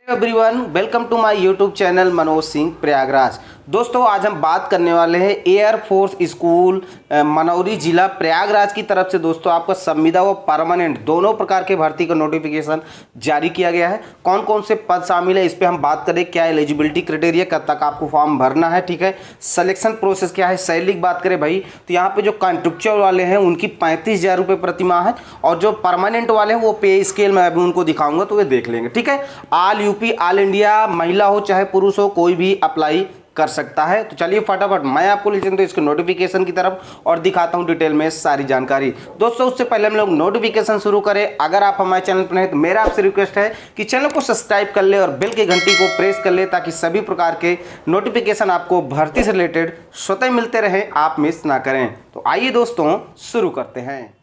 Everyone, welcome to my YouTube channel Manoj Singh Prayagraj. दोस्तों, आज हम बात करने वाले हैं एयर फोर्स स्कूल मनौरी जिला प्रयागराज की तरफ से दोस्तों आपका संविदा व परमानेंट दोनों प्रकार के भर्ती का नोटिफिकेशन जारी किया गया है। कौन कौन से पद शामिल है इस पे हम बात करें, क्या एलिजिबिलिटी क्राइटेरिया, कब तक आपको फॉर्म भरना है, ठीक है, सिलेक्शन प्रोसेस क्या है, सैलरी की बात करें भाई तो यहाँ पे जो कॉन्ट्रेक्चुअल वाले हैं उनकी 35,000 रुपये प्रति माह है और जो परमानेंट वाले हैं वो पे स्केल में अभी उनको दिखाऊंगा तो वे देख लेंगे, ठीक है। ऑल इंडिया महिला हो चाहे पुरुष हो कोई भी अप्लाई कर सकता है। तो चलिए फटाफट मैं आपको ले चलता हूं इसके नोटिफिकेशन की तरफ और दिखाता हूं डिटेल में सारी जानकारी। दोस्तों, उससे पहले हम लोग नोटिफिकेशन शुरू करें, अगर आप हमारे चैनल पर हैं तो मेरा आपसे रिक्वेस्ट है कि चैनल को सब्सक्राइब कर ले और बेल की घंटी को प्रेस कर ले ताकि सभी प्रकार के नोटिफिकेशन आपको भर्ती से रिलेटेड स्वतः मिलते रहे, आप मिस ना करें। तो आइए दोस्तों शुरू करते हैं।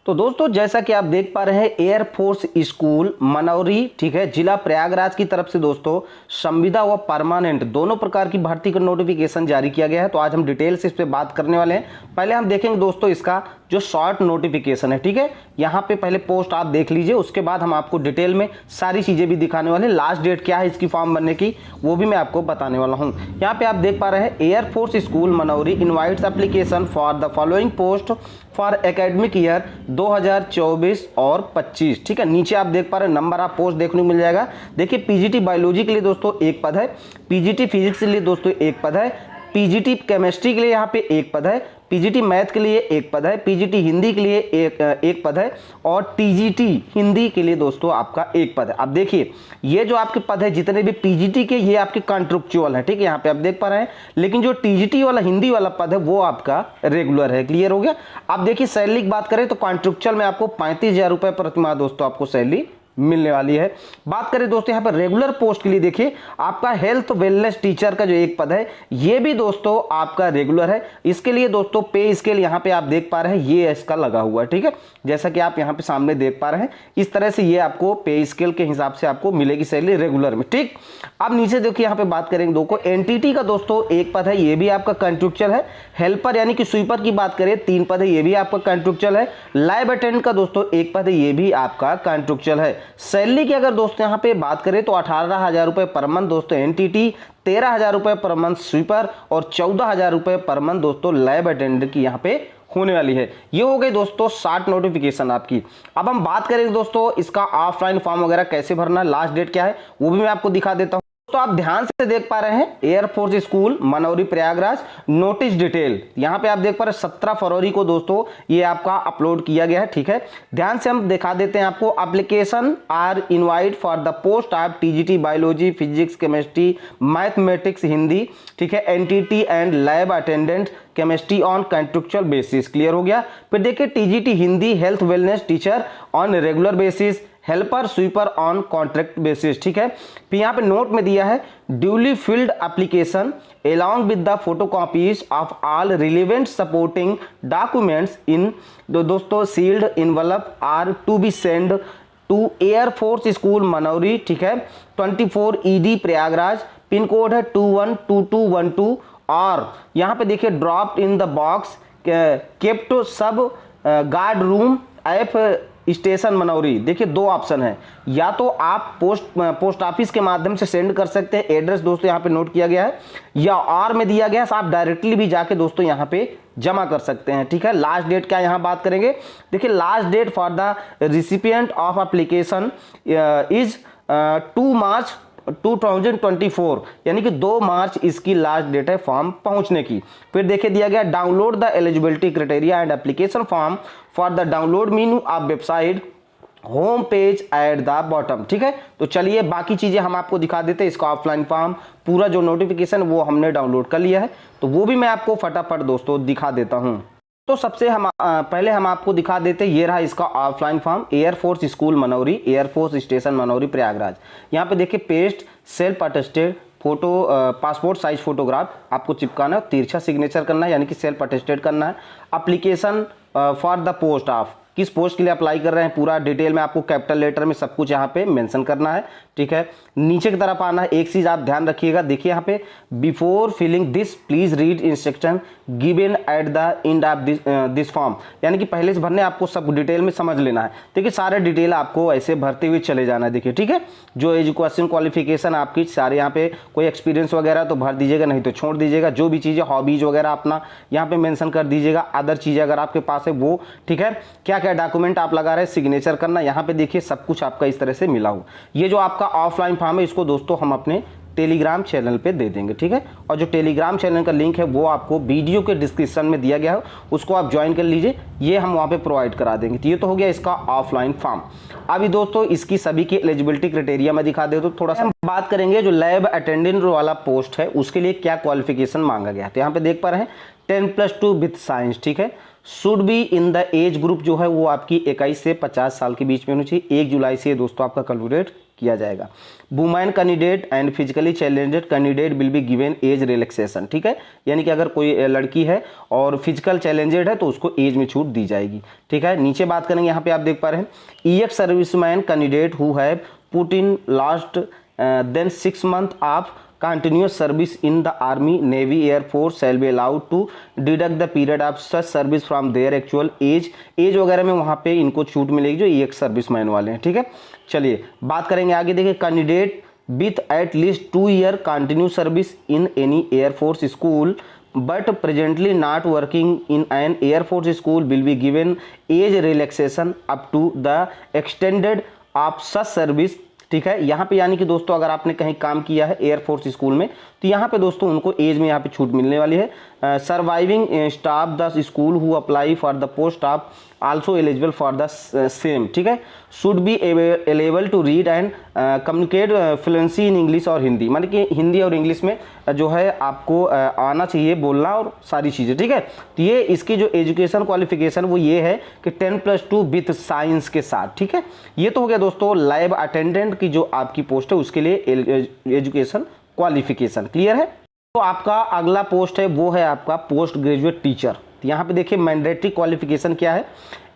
तो दोस्तों, जैसा कि आप देख पा रहे हैं एयर फोर्स स्कूल मनौरी, ठीक है, जिला प्रयागराज की तरफ से दोस्तों संविदा व परमानेंट दोनों प्रकार की भर्ती का नोटिफिकेशन जारी किया गया है। तो आज हम डिटेल से इस पे बात करने वाले हैं। पहले हम देखेंगे दोस्तों इसका जो शॉर्ट नोटिफिकेशन है, ठीक है, यहाँ पे पहले पोस्ट आप देख लीजिए, उसके बाद हम आपको डिटेल में सारी चीजें भी दिखाने वाले हैं। लास्ट डेट क्या है इसकी फॉर्म भरने की वो भी मैं आपको बताने वाला हूँ। यहाँ पे आप देख पा रहे हैं air force school Manauri invites application for the following post for academic year 2024 और 25, ठीक है। नीचे आप देख पा रहे हैं नंबर ऑफ पोस्ट देखने को मिल जाएगा। देखिए, पीजीटी बायोलॉजी के लिए दोस्तों एक पद है, पीजीटी फिजिक्स के लिए दोस्तों एक पद है, पीजीटी केमिस्ट्री के लिए यहाँ पे एक पद है, पीजीटी मैथ के लिए एक पद है, पीजीटी हिंदी के लिए एक पद है और टीजीटी हिंदी के लिए दोस्तों आपका एक पद है। अब देखिए, ये जो आपके पद है जितने भी पीजीटी के ये आपके कॉन्ट्रेक्चुअल है, ठीक है, यहाँ पे आप देख पा रहे हैं। लेकिन जो टीजीटी वाला हिंदी वाला पद है वो आपका रेगुलर है। क्लियर हो गया। अब देखिए, सैलरी की बात करें तो कॉन्ट्रेक्चुअल में आपको 35,000 रुपये प्रति माह दोस्तों आपको सैलरी मिलने वाली है। बात करें दोस्तों यहाँ पर रेगुलर पोस्ट के लिए, देखिए आपका हेल्थ वेलनेस टीचर का जो एक पद है ये भी दोस्तों आपका रेगुलर है। इसके लिए दोस्तों पे स्केल यहाँ पे आप देख पा रहे हैं ये इसका लगा हुआ है, ठीक है, जैसा कि आप यहाँ पे सामने देख पा रहे हैं। इस तरह से ये आपको पे स्केल के हिसाब से आपको मिलेगी सैलरी रेगुलर में, ठीक। अब नीचे देखिए यहाँ पे बात करेंगे दो को एनटीटी का दोस्तों एक पद है, ये भी आपका कॉन्ट्रेक्चुअल है। हेल्पर यानी कि स्वीपर की बात करें 3 पद है, ये भी आपका कॉन्ट्रेक्चुअल है। लाइव अटेंडेंट का दोस्तों एक पद है, ये भी आपका कॉन्ट्रेक्चुअल है। सैलरी की अगर दोस्तों यहाँ पे बात करें तो 18,000 रुपए पर मंथ दोस्तों एनटीटी, 13,000 रुपए पर मंथ स्वीपर और 14,000 रुपए पर मंथ दोस्तों लैब अटेंडेंट की यहाँ पे होने वाली है। ये हो गई दोस्तों 60 नोटिफिकेशन आपकी। अब हम बात करेंगे दोस्तों इसका ऑफलाइन फॉर्म वगैरह कैसे भरना है, लास्ट डेट क्या है वो भी मैं आपको दिखा देता हूँ। तो आप ध्यान से देख पा रहे हैं air force school Manauri Prayagraj notice detail, यहाँ पे आप देख पा रहे हैं 17 फरवरी को दोस्तों ये आपका अपलोड किया गया है, ठीक है। ध्यान से हम दिखा देते हैं आपको। Application are invite for the post of TGT biology physics chemistry mathematics Hindi, ठीक है, NTT and lab attendant chemistry on contractual basis. Clear हो गया। फिर देखिए TGT Hindi health wellness teacher on regular basis, helper sweeper on contract basis, ठीक है। फिर यहाँ पे नोट में दिया है duly filled application along with the photocopies of all relevant supporting documents in दोस्तों sealed envelope are to be sent to Air Force School Manauri, ठीक है, 24 ED प्रयागराज, पिन कोड है 212212 और यहाँ पे देखिए dropped in the box kept सब guard room F station Manauri. देखिए दो ऑप्शन है, या तो आप पोस्ट ऑफिस के माध्यम से सेंड कर सकते हैं, एड्रेस दोस्तों यहाँ पे नोट किया गया है, या और में दिया गया है आप डायरेक्टली भी जाके दोस्तों यहाँ पे जमा कर सकते हैं, ठीक है। लास्ट डेट क्या यहाँ बात करेंगे, देखिए last date for the recipient of application is 2 March 2024, यानी कि 2 मार्च इसकी लास्ट डेट है फॉर्म पहुंचने की। फिर देखिए दिया गया download the eligibility criteria and application form for the download menu of website home page at the bottom, ठीक है। तो चलिए बाकी चीजें हम आपको दिखा देते हैं। इसका ऑफलाइन फॉर्म पूरा जो नोटिफिकेशन वो हमने डाउनलोड कर लिया है, तो वो भी मैं आपको फटाफट दोस्तों दिखा देता हूँ। तो सबसे पहले हम आपको दिखा देते हैं, ये रहा इसका offline form air force school Manauri, air force station Manauri Prayagraj. यहाँ पे देखिए paste self attested photo passport size photograph आपको चिपकाना है, तिरछा सिग्नेचर करना है यानी कि सेल्फ अटेस्टेड करना है। Application for the post of किस पोस्ट के लिए अप्लाई कर रहे हैं पूरा डिटेल में आपको कैपिटल लेटर में सब कुछ यहाँ पे मेंशन करना है। ठीक है, नीचे की तरफ आना है। एक चीज आप ध्यान रखिएगा, देखिए यहाँ पे before filling this please read instruction given at the end of this form, यानी कि पहले से भरने आपको सब डिटेल में समझ लेना है। देखिए सारे डिटेल आपको ऐसे भरते हुए चले जाना है। देखिए ठीक है, जो एजुकेशन क्वालिफिकेशन आपकी सारे यहाँ पे कोई एक्सपीरियंस वगैरह तो भर दीजिएगा, नहीं तो छोड़ दीजिएगा। जो भी चीज़ें हॉबीज वगैरह अपना यहाँ पे मेंशन कर दीजिएगा। अदर चीज़ें अगर आपके पास है वो, ठीक है, क्या क्या डॉक्यूमेंट आप लगा रहे हैं, सिग्नेचर करना, यहाँ पे देखिए सब कुछ आपका इस तरह से मिला हो। ये जो आपका ऑफलाइन फॉर्म है इसको दोस्तों हम अपने टेलीग्राम चैनल पे दे देंगे। ठीक है, और जो टेलीग्राम चैनल का लिंक है वो आपको वीडियो के डिस्क्रिप्शन में दिया गया है, उसको आप ज्वाइन कर लीजिए, ये हम वहाँ पे प्रोवाइड करा देंगे। तो ये तो हो गया इसका ऑफलाइन फॉर्म। अभी दोस्तों इसकी सभी की एलिजिबिलिटी क्राइटेरिया में दिखा दे तो थोड़ा सा हम बात करेंगे जो लैब अटेंडेंट वाला पोस्ट है उसके लिए क्या क्वालिफिकेशन मांगा गया है। तो यहाँ पे देख पा रहे हैं 10+2 विथ साइंस। ठीक है, should be in the age group जो है वो आपकी 21 से 50 साल के बीच में होनी चाहिए। 1 जुलाई से दोस्तों आपका कैलकुलेट किया जाएगा। Women candidate and physically challenged candidate will be given age relaxation. ठीक है, यानी कि अगर कोई लड़की है और फिजिकल चैलेंजेड है तो उसको एज में छूट दी जाएगी। ठीक है, नीचे बात करेंगे, यहाँ पे आप देख पा रहे हैं ex serviceman candidate who have put in last then 6 months of continuous service in the army navy air force shall be allowed to deduct the period of such service from their actual age वगैरह में वहाँ पे इनको छूट मिलेगी जो एक serviceman वाले हैं। ठीक है, चलिए बात करेंगे आगे। देखिए candidate with at least 2 year continuous service in any air force school but presently not working in an air force school will be given age relaxation up to the extended of such service। ठीक है, यहाँ पे यानी कि दोस्तों अगर आपने कहीं काम किया है एयरफोर्स स्कूल में तो यहाँ पे दोस्तों उनको एज में यहाँ पे छूट मिलने वाली है। Surviving staff the school who apply for the post of also eligible for the same. ठीक है, should be able to read and communicate fluency in English और हिंदी, माने कि हिंदी और इंग्लिश में जो है आपको आना चाहिए बोलना और सारी चीज़ें। ठीक है, तो ये इसकी जो एजुकेशन क्वालिफिकेशन वो ये है कि 10+2 विथ साइंस के साथ। ठीक है, ये तो हो गया दोस्तों लैब अटेंडेंट की जो आपकी पोस्ट है उसके लिए एजुकेशन क्वालिफिकेशन। क्लियर है। तो आपका अगला पोस्ट है वो है आपका पोस्ट ग्रेजुएट टीचर। तो यहाँ पे देखिए मैंडेटरी क्वालिफिकेशन क्या है,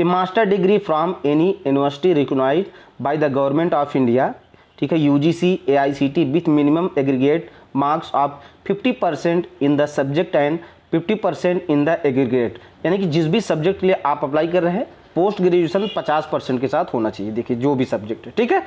a master degree from any university recognized by the government of India. ठीक है, UGC AICTE with minimum aggregate marks of 50% in the subject and 50% in the aggregate, यानी कि जिस भी सब्जेक्ट के लिए आप अप्लाई कर रहे हैं पोस्ट ग्रेजुएशन 50% के साथ होना चाहिए। देखिए जो भी सब्जेक्ट है। ठीक है,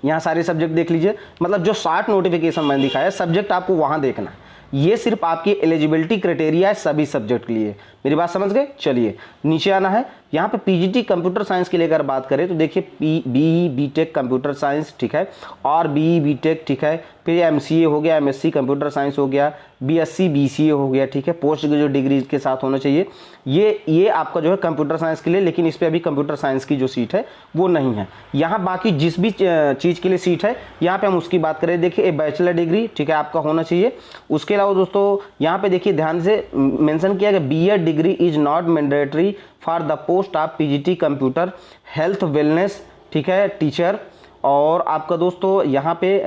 यहाँ सारे सब्जेक्ट देख लीजिए, मतलब जो 60 नोटिफिकेशन मैंने दिखाया सब्जेक्ट आपको वहाँ देखना है। ये सिर्फ आपकी एलिजिबिलिटी क्राइटेरिया है सभी सब्जेक्ट के लिए। मेरी बात समझ गए। चलिए नीचे आना है। यहाँ पे पीजीटी कंप्यूटर साइंस की लेकर बात करें तो देखिए बीई बीटेक कंप्यूटर साइंस। ठीक है, और बीई बीटेक। ठीक है, फिर एमसीए हो गया, एमएससी कंप्यूटर साइंस हो गया, बीएससी बीसीए हो गया। ठीक है, पोस्ट ग्रेजुएट डिग्री के साथ होना चाहिए। ये आपका जो है कंप्यूटर साइंस के लिए, लेकिन इस पर अभी कंप्यूटर साइंस की जो सीट है वो नहीं है। यहाँ बाकी जिस भी चीज़ के लिए सीट है यहाँ पे हम उसकी बात करें। देखिए ए बैचलर डिग्री, ठीक है, आपका होना चाहिए। उसके अलावा दोस्तों यहाँ पे देखिए ध्यान से मेंशन किया गया BEd degree is not mandatory for the post of PGT computer health wellness. ठीक है, टीचर। और आपका दोस्तों यहाँ पे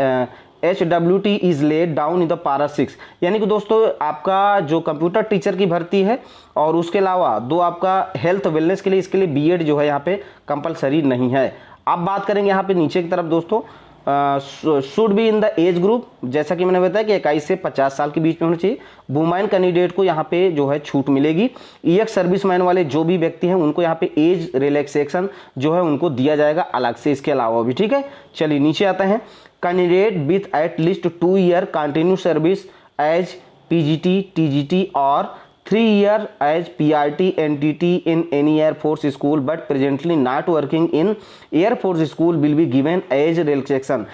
HWT is laid down in the para 6, यानी कि दोस्तों आपका जो कंप्यूटर टीचर की भर्ती है और उसके अलावा दो आपका हेल्थ वेलनेस के लिए, इसके लिए बीएड जो है यहाँ पे कंपलसरी नहीं है। अब बात करेंगे यहाँ पे नीचे की तरफ दोस्तों should be in the age group, जैसा कि मैंने बताया कि 21 से 50 साल के बीच में होना चाहिए। वुमेन कैंडिडेट को यहाँ पे जो है छूट मिलेगी। ईएक्स सर्विसमैन वाले जो भी व्यक्ति हैं उनको यहाँ पे एज रिलैक्सेशन जो है उनको दिया जाएगा अलग से, इसके अलावा भी। ठीक है, चलिए नीचे आते हैं। Candidate with at least 2 year continue service as PGT TGT और 3 year as PRT NTT in any Air Force school but presently not working in Air Force school will be given age relaxation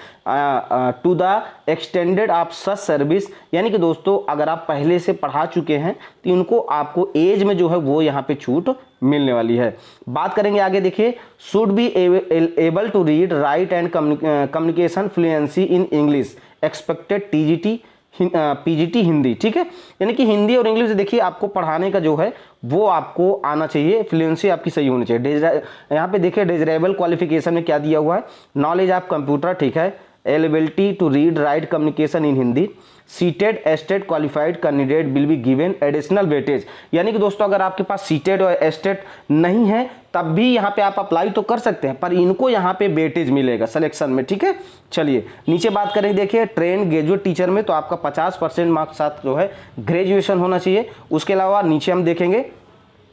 to the extended of such service, यानी कि दोस्तों अगर आप पहले से पढ़ा चुके हैं तो इनको आपको एज में जो है वो यहाँ पे छूट मिलने वाली है। बात करेंगे आगे। देखिए should be able to read write and communication fluency in English expected TGT PGT Hindi. ठीक है, यानी कि हिंदी और इंग्लिश देखिए आपको पढ़ाने का जो है वो आपको आना चाहिए, फ्लुएंसी आपकी सही होनी चाहिए। यहाँ पे देखिए डिजरेबल क्वालिफिकेशन में क्या दिया हुआ है, नॉलेज ऑफ कंप्यूटर। ठीक है, eligibility to read write communication in Hindi. CTET STET qualified candidate will be given additional weightage, यानी कि दोस्तों अगर आपके पास सीटेड और एस्टेट नहीं है तब भी यहाँ पे आप अप्लाई तो कर सकते हैं, पर इनको यहाँ पे वेटेज मिलेगा सिलेक्शन में, ठीक है। चलिए नीचे बात करें, देखिए ट्रेन ग्रेजुएट टीचर में तो आपका 50% मार्क्स साथ जो है ग्रेजुएशन होना चाहिए। उसके अलावा नीचे हम देखेंगे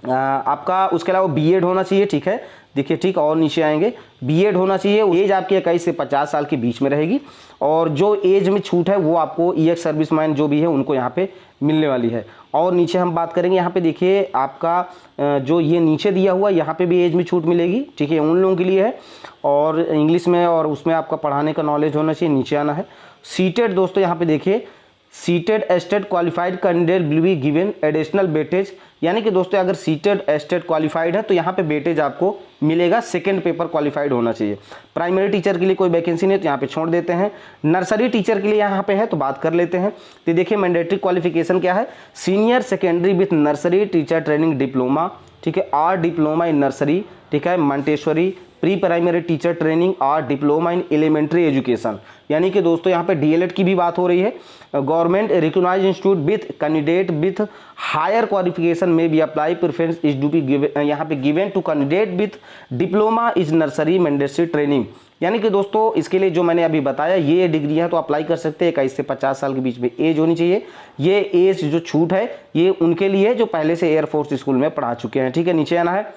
आपका उसके अलावा बीएड होना चाहिए, ठीक है। देखिए ठीक, और नीचे आएंगे बीएड होना चाहिए। एज आपकी 21 से 50 साल के बीच में रहेगी, और जो एज में छूट है वो आपको एक्स सर्विसमैन जो भी है उनको यहाँ पे मिलने वाली है। और नीचे हम बात करेंगे, यहाँ पे देखिए आपका जो ये नीचे दिया हुआ यहाँ पे भी एज में छूट मिलेगी, ठीक है, उन लोगों के लिए है। और इंग्लिश में और उसमें आपका पढ़ाने का नॉलेज होना चाहिए, नीचे आना है। सीटेड दोस्तों यहाँ पे देखिए, seated STET qualified candidate will be given additional weightage, यानी कि दोस्तों अगर सीटेड एस्टेट क्वालिफाइड है तो यहाँ पे वेटेज आपको मिलेगा, सेकंड पेपर क्वालिफाइड होना चाहिए। प्राइमरी टीचर के लिए कोई वैकेंसी नहीं है तो यहाँ पे छोड़ देते हैं। नर्सरी टीचर के लिए यहाँ पे है तो बात कर लेते हैं। तो देखिए मैंडेटरी क्वालिफिकेशन क्या है, senior secondary with nursery teacher training diploma, ठीक है, और डिप्लोमा इन नर्सरी, ठीक है, मंटेश्वरी प्री प्राइमरी टीचर ट्रेनिंग और डिप्लोमा इन एलिमेंट्री एजुकेशन, यानी कि दोस्तों यहाँ पे डीएलएड की भी बात हो रही है। Government recognized institute with candidate with higher qualification में भी apply, preference is to be given, यहाँ पे given to candidate with diploma is nursery mandatory training, यानी कि दोस्तों इसके लिए जो मैंने अभी बताया ये डिग्री है तो अप्लाई कर सकते हैं। 21 से 50 साल के बीच में एज होनी चाहिए। ये एज जो छूट है ये उनके लिए जो पहले से एयरफोर्स स्कूल में पढ़ा चुके हैं, ठीक है। नीचे आना है,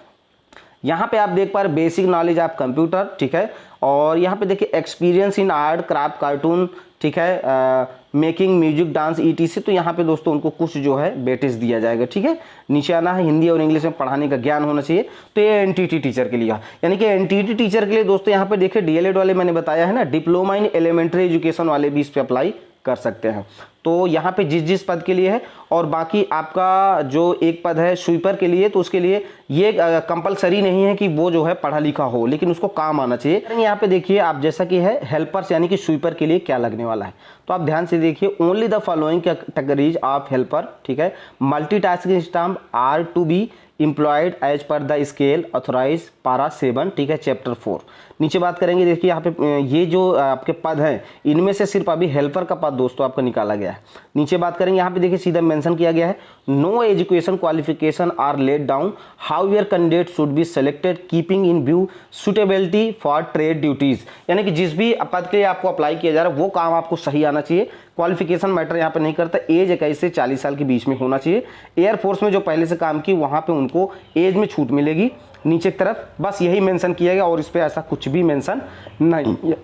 यहाँ पे आप देख पा रहे बेसिक नॉलेज ऑफ कंप्यूटर, ठीक है, और यहाँ पे देखिए experience in art craft cartoon, ठीक है, मेकिंग म्यूजिक डांस ईटीसी, तो यहाँ पे दोस्तों उनको कुछ जो है वेटेज दिया जाएगा, ठीक है। नीचे आना है, हिंदी और इंग्लिश में पढ़ाने का ज्ञान होना चाहिए, तो ये एनटीटी टीचर के लिए, यानी कि एनटीटी टीचर के लिए दोस्तों यहाँ पे देखिए डीएलएड वाले मैंने बताया है ना, डिप्लोमा इन एलिमेंट्री एजुकेशन वाले भी इस पे अप्लाई कर सकते हैं। तो यहाँ पे जिस जिस पद के लिए है, और बाकी आपका जो एक पद है स्वीपर के लिए, तो उसके लिए ये कंपलसरी नहीं है कि वो जो है पढ़ा लिखा हो, लेकिन उसको काम आना चाहिए। यहाँ पे देखिए आप जैसा कि है हेल्पर्स यानी कि स्वीपर के लिए क्या लगने वाला है, तो आप ध्यान से देखिए, only the following categories of helper, ठीक है, multitasking staff are to be employed as per the scale authorise para 7, ठीक है, चैप्टर 4। नीचे बात करेंगे, देखिए यहाँ पे ये जो आपके पद हैं इनमें से सिर्फ अभी हेल्पर का पद दोस्तों आपका निकाला गया है। नीचे बात करेंगे, यहाँ पे देखिए सीधा मेंशन किया गया है, no education qualification are let down, how your candidate should be selected keeping in view suitability for trade duties, यानी कि जिस भी पद के लिए आपको अप्लाई किया जा रहा है वो काम आपको सही आना चाहिए। क्वालिफिकेशन मैटर यहाँ पे नहीं करता, एज 21 से 40 साल के बीच में होना चाहिए। एयरफोर्स में जो पहले से काम की वहाँ पे उनको एज में छूट मिलेगी। नीचे की तरफ बस यही मेंशन किया गया और इस पे ऐसा कुछ भी मेंशन नहीं।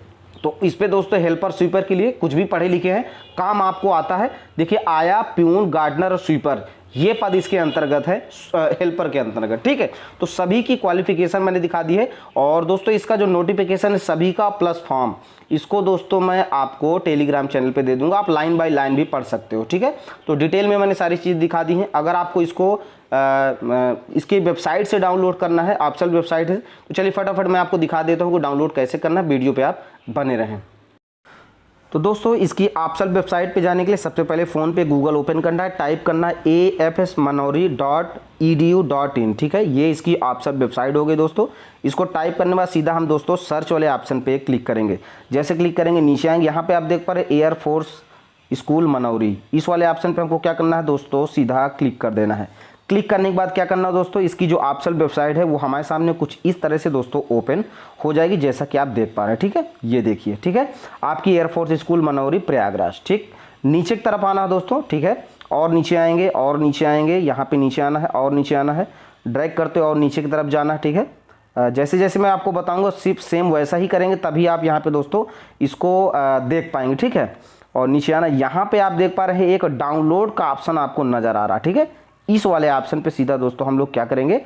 तो इस पे दोस्तों हेल्पर स्वीपर के लिए कुछ भी पढ़े लिखे हैं, काम आपको आता है। देखिए आया, प्यून, गार्डनर और स्वीपर ये पद इसके अंतर्गत है, हेल्पर के अंतर्गत, ठीक है। तो सभी की क्वालिफिकेशन मैंने दिखा दी है। और दोस्तों इसका जो नोटिफिकेशन है सभी का प्लस फॉर्म, इसको दोस्तों मैं आपको टेलीग्राम चैनल पे दे दूंगा, आप लाइन बाय लाइन भी पढ़ सकते हो, ठीक है। तो डिटेल में मैंने सारी चीज़ दिखा दी है। अगर आपको इसको इसकी वेबसाइट से डाउनलोड करना है, ऑफिशियल वेबसाइट है, तो चलिए फटाफट मैं आपको दिखा देता हूँ कि डाउनलोड कैसे करना है। वीडियो पे आप बने रहें। तो दोस्तों इसकी ऑफिशियल वेबसाइट पे जाने के लिए सबसे पहले फ़ोन पे गूगल ओपन करना है, टाइप करना है afsmanauri.edu.in, ठीक है। ये इसकी ऑफिशियल वेबसाइट हो गई दोस्तों। इसको टाइप करने के बाद सीधा हम दोस्तों सर्च वाले ऑप्शन पे क्लिक करेंगे। जैसे क्लिक करेंगे नीचे आएंगे, यहाँ पे आप देख पा रहे एयरफोर्स स्कूल मनौरी, इस वाले ऑप्शन पे हमको क्या करना है दोस्तों, सीधा क्लिक कर देना है। क्लिक करने के बाद क्या करना है दोस्तों, इसकी जो ऑफिशियल वेबसाइट है वो हमारे सामने कुछ इस तरह से दोस्तों ओपन हो जाएगी, जैसा कि आप देख पा रहे हैं, ठीक है। ये देखिए, ठीक है, आपकी एयरफोर्स स्कूल मनौरी प्रयागराज, ठीक। नीचे की तरफ आना है दोस्तों, ठीक है, और नीचे आएंगे और नीचे आएंगे, यहाँ पे नीचे आना है और नीचे आना है, ड्रैग करते और नीचे की तरफ जाना है, ठीक है। जैसे जैसे मैं आपको बताऊँगा सिर्फ सेम वैसा ही करेंगे, तभी आप यहाँ पे दोस्तों इसको देख पाएंगे, ठीक है। और नीचे आना, यहाँ पे आप देख पा रहे हैं एक डाउनलोड का ऑप्शन आपको नजर आ रहा है, ठीक है। इस वाले ऑप्शन पे सीधा दोस्तों हम लोग क्या करेंगे,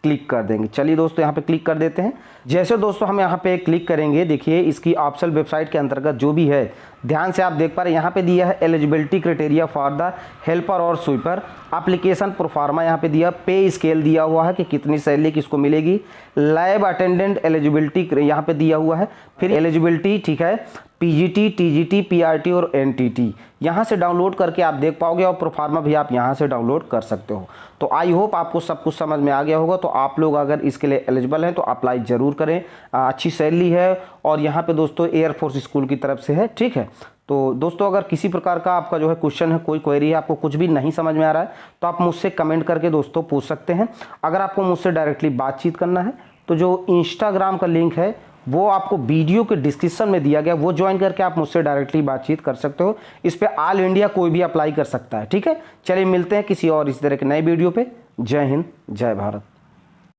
क्लिक कर देंगे। चलिए दोस्तों यहाँ पे क्लिक कर देते हैं। जैसे दोस्तों हम यहाँ पे क्लिक करेंगे, देखिए इसकी ऑफिशियल वेबसाइट के अंतर्गत जो भी है, ध्यान से आप देख पा रहे हैं यहाँ पे दिया है eligibility criteria for the helper और स्वीपर, एप्लीकेशन प्रोफार्मा यहाँ पे दिया, पे स्केल दिया हुआ है कि कितनी सैलरी किसको मिलेगी, लैब अटेंडेंट एलिजिबिलिटी यहाँ पे दिया हुआ है, फिर एलिजिबिलिटी, ठीक है, पीजीटी, टीजीटी, पीआरटी और एनटीटी यहाँ से डाउनलोड करके आप देख पाओगे, और प्रोफार्मा भी आप यहाँ से डाउनलोड कर सकते हो। तो आई होप आपको सब कुछ समझ में आ गया होगा। तो आप लोग अगर इसके लिए एलिजिबल हैं तो अप्लाई जरूर करें। अच्छी सैलरी है और यहाँ पे दोस्तों एयरफोर्स स्कूल की तरफ से है, ठीक है। तो दोस्तों अगर किसी प्रकार का आपका जो है क्वेश्चन है, कोई क्वेरी है, आपको कुछ भी नहीं समझ में आ रहा है, तो आप मुझसे कमेंट करके दोस्तों पूछ सकते हैं। अगर आपको मुझसे डायरेक्टली बातचीत करना है तो जो इंस्टाग्राम का लिंक है वो आपको वीडियो के डिस्क्रिप्शन में दिया गया, वो ज्वाइन करके आप मुझसे डायरेक्टली बातचीत कर सकते हो। इस पे ऑल इंडिया कोई भी अप्लाई कर सकता है। ठीक है, चलिए मिलते हैं किसी और इस तरह के नए वीडियो पे। जय हिंद, जय भारत।